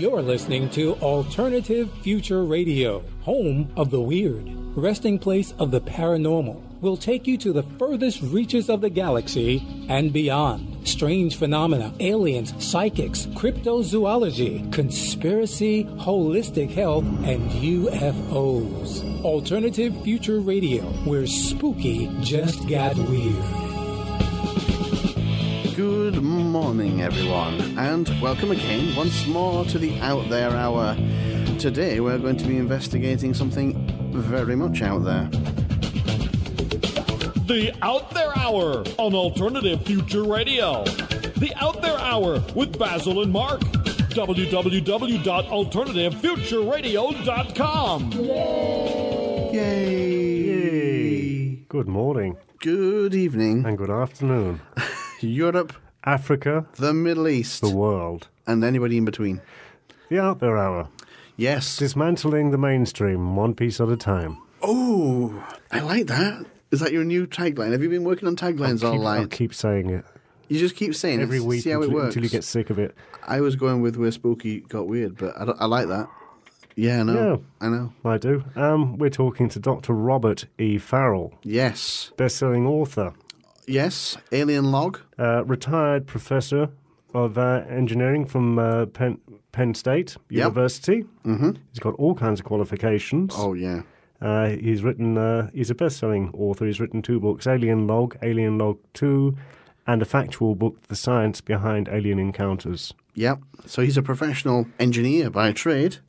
You're listening to Alternative Future Radio, home of the weird, resting place of the paranormal. Will take you to the furthest reaches of the galaxy and beyond. Strange phenomena, aliens, psychics, cryptozoology, conspiracy, holistic health, and UFOs. Alternative Future Radio, where spooky just got weird. Good morning, everyone, and welcome again once more to the Out There Hour. Today we're going to be investigating something very much out there. The Out There Hour on Alternative Future Radio. The Out There Hour with Basil and Mark. www.alternativefutureradio.com. Yay! Good morning. Good evening. And good afternoon. Europe, Africa, the Middle East, the world, and anybody in between. The Out There Hour. Yes. Dismantling the mainstream, one piece at a time. Oh, I like that. Is that your new tagline? Have you been working on taglines all night? I'll keep saying it. You just keep saying every it. Week see how it works. until you get sick of it. I was going with where spooky got weird, but I like that. Yeah, I know. Yeah, I know. I do. We're talking to Dr. Robert E. Farrell. Yes. Best-selling author. Yes. Alien Log. Retired professor of engineering from Penn State University. Mm-hmm. He's got all kinds of qualifications. Oh, yeah. He's written. He's a best-selling author. He's written 2 books: Alien Log 2, and a factual book, The Science Behind Alien Encounters. Yep. So he's a professional engineer by trade,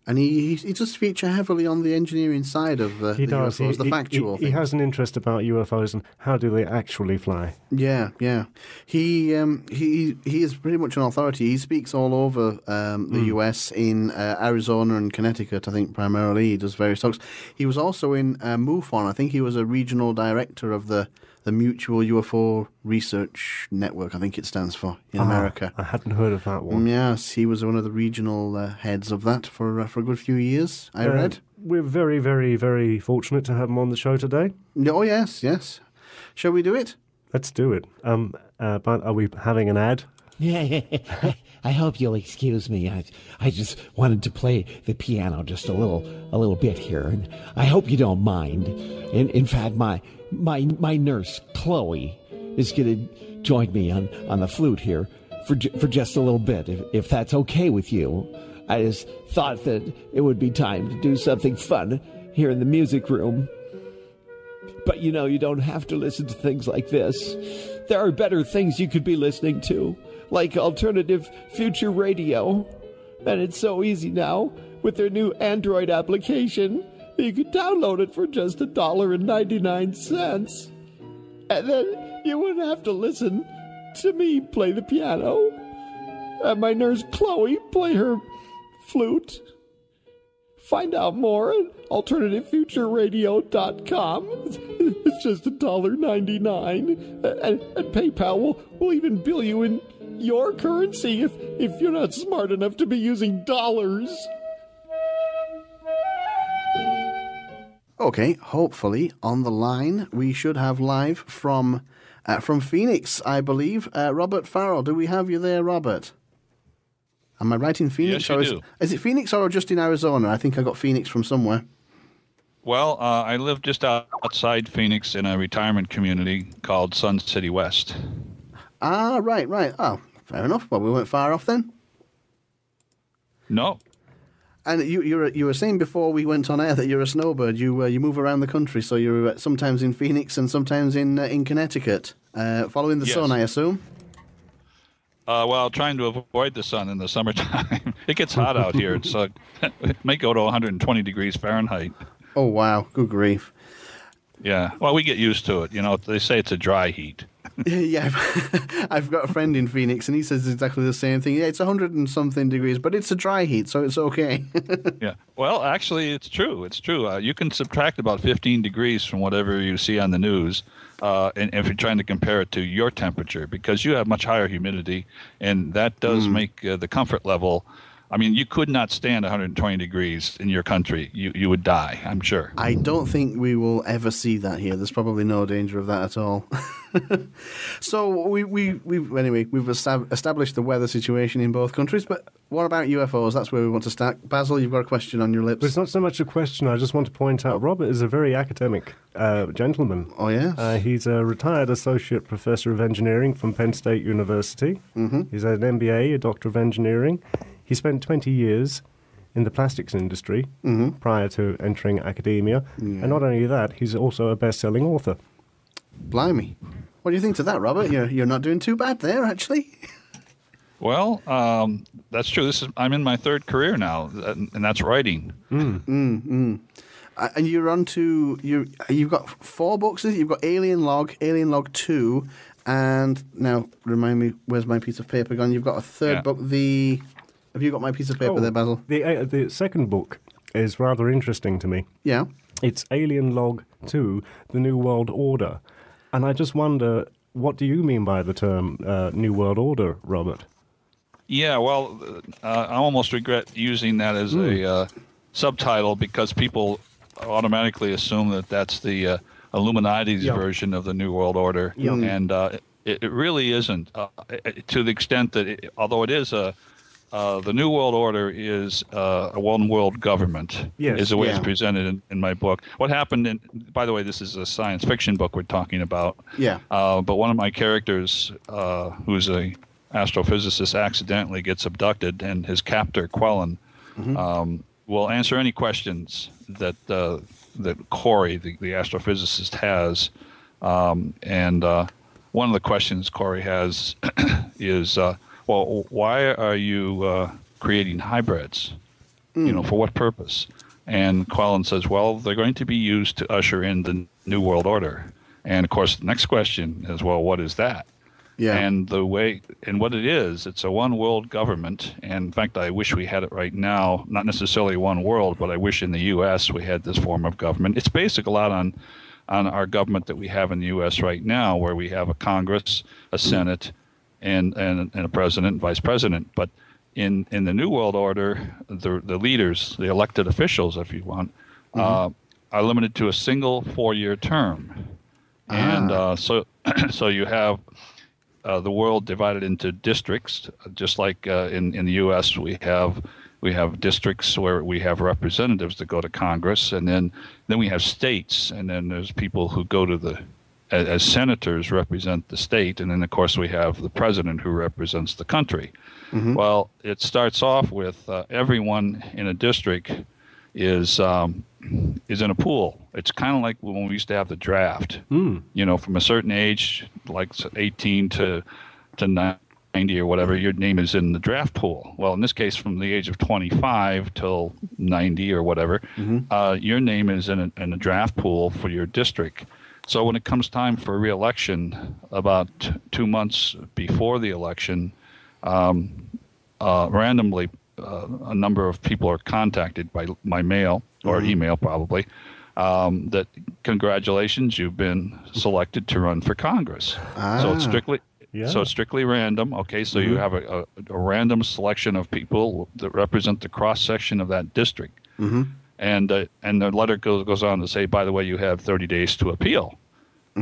and he does feature heavily on the engineering side of the UFOs, the factual things. He has an interest about UFOs and how do they actually fly. Yeah, yeah. He is pretty much an authority. He speaks all over the US, in Arizona and Connecticut, I think, primarily. He does various talks. He was also in MUFON. I think he was a regional director of the Mutual UFO Research Network, I think it stands for, in America. I hadn't heard of that one. Yes, he was one of the regional heads of that for a good few years, I read. We're very, very, very fortunate to have him on the show today. Oh, yes, yes. Shall we do it? Let's do it. But are we having an ad? Yeah, I hope you'll excuse me. I just wanted to play the piano just a little bit here, and I hope you don't mind. In fact, my nurse Chloe is going to join me on the flute here for just a little bit, if that's okay with you. I just thought that it would be time to do something fun here in the music room. But you don't have to listen to things like this. There are better things you could be listening to, like Alternative Future Radio. And it's so easy now with their new Android application. You can download it for just $1.99. And then you wouldn't have to listen to me play the piano and my nurse Chloe play her flute. Find out more at alternativefutureradio.com. It's just $1.99. And PayPal will even bill you in your currency if you're not smart enough to be using dollars. Okay, hopefully on the line we should have live from Phoenix, I believe. Robert Farrell, do we have you there, Robert? Am I right in Phoenix? Yes, you do. Is it Phoenix or just in Arizona? I think I got Phoenix from somewhere. Well, I live just outside Phoenix in a retirement community called Sun City West. Ah, right. Oh, fair enough. Well, we weren't far off then. No. And you were saying before we went on air that you're a snowbird. You move around the country, so you're sometimes in Phoenix and sometimes in Connecticut, following the sun, I assume. Well, trying to avoid the sun in the summertime. It gets hot out here. It's it may go to 120 degrees Fahrenheit. Oh wow! Good grief. Yeah. Well, we get used to it. They say it's a dry heat. Yeah, I've got a friend in Phoenix, and he says exactly the same thing. Yeah, it's 100 and something degrees, but it's a dry heat, so it's okay. Yeah. Well, actually, it's true. It's true. You can subtract about 15 degrees from whatever you see on the news, and if you're trying to compare it to your temperature, because you have much higher humidity, and that does make the comfort level. I mean, you could not stand 120 degrees in your country. You would die, I'm sure. I don't think we will ever see that here. There's probably no danger of that at all. So we've established the weather situation in both countries, but what about UFOs? That's where we want to start. Basil, you've got a question on your lips. But it's not so much a question. I just want to point out Robert is a very academic gentleman. Oh, yes. He's a retired associate professor of engineering from Penn State University. Mm-hmm. He's had an MBA, a Doctor of Engineering. He spent 20 years in the plastics industry prior to entering academia. Yeah. And not only that, he's also a best-selling author. Blimey. What do you think to that, Robert? You're not doing too bad there, actually. Well, that's true. I'm in my third career now, and that's writing. And you're on to you've got 4 books. You've got Alien Log 2, and now remind me, where's my piece of paper gone? You've got a third book. Have you got my piece of paper there, Basil? The second book is rather interesting to me. Yeah. It's Alien Log 2, The New World Order. And I just wonder, what do you mean by the term New World Order, Robert? Yeah, well, I almost regret using that as a subtitle because people automatically assume that that's the Illuminati's version of the New World Order. Yeah. And it really isn't, to the extent that, although it is the New World Order is a one-world government, is the way it's presented in my book. What happened, by the way, this is a science fiction book we're talking about. Yeah. But one of my characters, who's a astrophysicist, accidentally gets abducted, and his captor, Quellen, will answer any questions that Corey, the astrophysicist, has. And one of the questions Corey has is... well, why are you creating hybrids? For what purpose? And Quellen says, well, they're going to be used to usher in the New World Order. And, of course, the next question is, well, what is that? Yeah. And what it is, it's a one-world government. And, in fact, I wish we had it right now. Not necessarily one world, but I wish in the U.S. we had this form of government. It's based a lot on our government that we have in the U.S. right now, where we have a Congress, a Senate, and a president and vice president. But in the New World Order, the leaders, the elected officials, if you want, are limited to a single 4-year term. And so you have the world divided into districts, just like in the U.S. we have districts where we have representatives that go to Congress, and then we have states, and then there's people who go to as senators represent the state, and then of course we have the president who represents the country. Well, it starts off with everyone in a district is in a pool. It's kind of like when we used to have the draft. From a certain age, like 18 to 90 or whatever, your name is in the draft pool. Well, in this case, from the age of 25 till 90 or whatever, your name is in a draft pool for your district. So when it comes time for re-election, about 2 months before the election, randomly a number of people are contacted by mail or email probably, that congratulations, you've been selected to run for Congress. So it's strictly random. Okay, so you have a random selection of people that represent the cross section of that district. And the letter goes on to say, by the way, you have 30 days to appeal,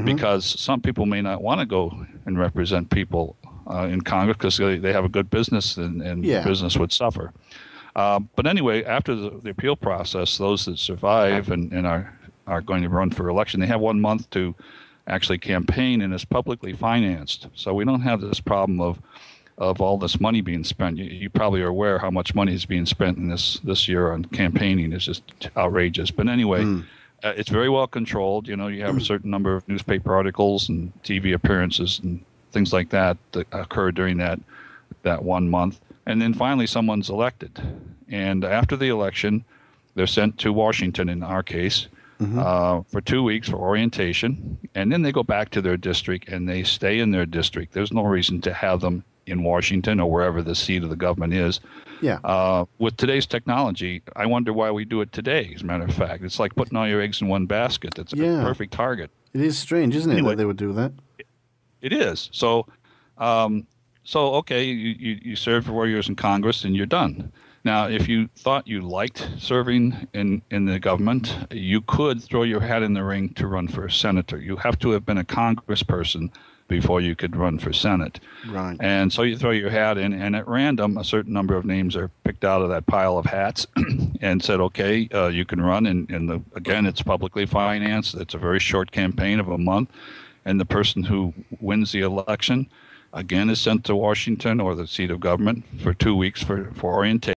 because some people may not want to go and represent people in Congress because they have a good business and business would suffer. But anyway, after the appeal process, those that survive and are going to run for election, they have 1 month to actually campaign, and it's publicly financed. So we don't have this problem of all this money being spent. You probably are aware how much money is being spent in this year on campaigning. It's just outrageous. But anyway, it's very well controlled. You have a certain number of newspaper articles and TV appearances and things like that occur during that 1 month. And then finally someone's elected. And after the election, they're sent to Washington in our case for 2 weeks for orientation. And then they go back to their district and they stay in their district. There's no reason to have them in Washington or wherever the seat of the government is. With today's technology, I wonder why we do it today, as a matter of fact. It's like putting all your eggs in one basket. It's a perfect target. It is strange, isn't it, that they would do that? It is. So okay, you serve for 4 years in Congress and you're done. Now, if you thought you liked serving in the government, you could throw your hat in the ring to run for senator. You have to have been a congressperson before you could run for Senate. Right. And so you throw your hat in, and at random, a certain number of names are picked out of that pile of hats and said, okay, you can run. And again, it's publicly financed. It's a very short campaign of a month. And the person who wins the election, again, is sent to Washington or the seat of government for 2 weeks for orientation.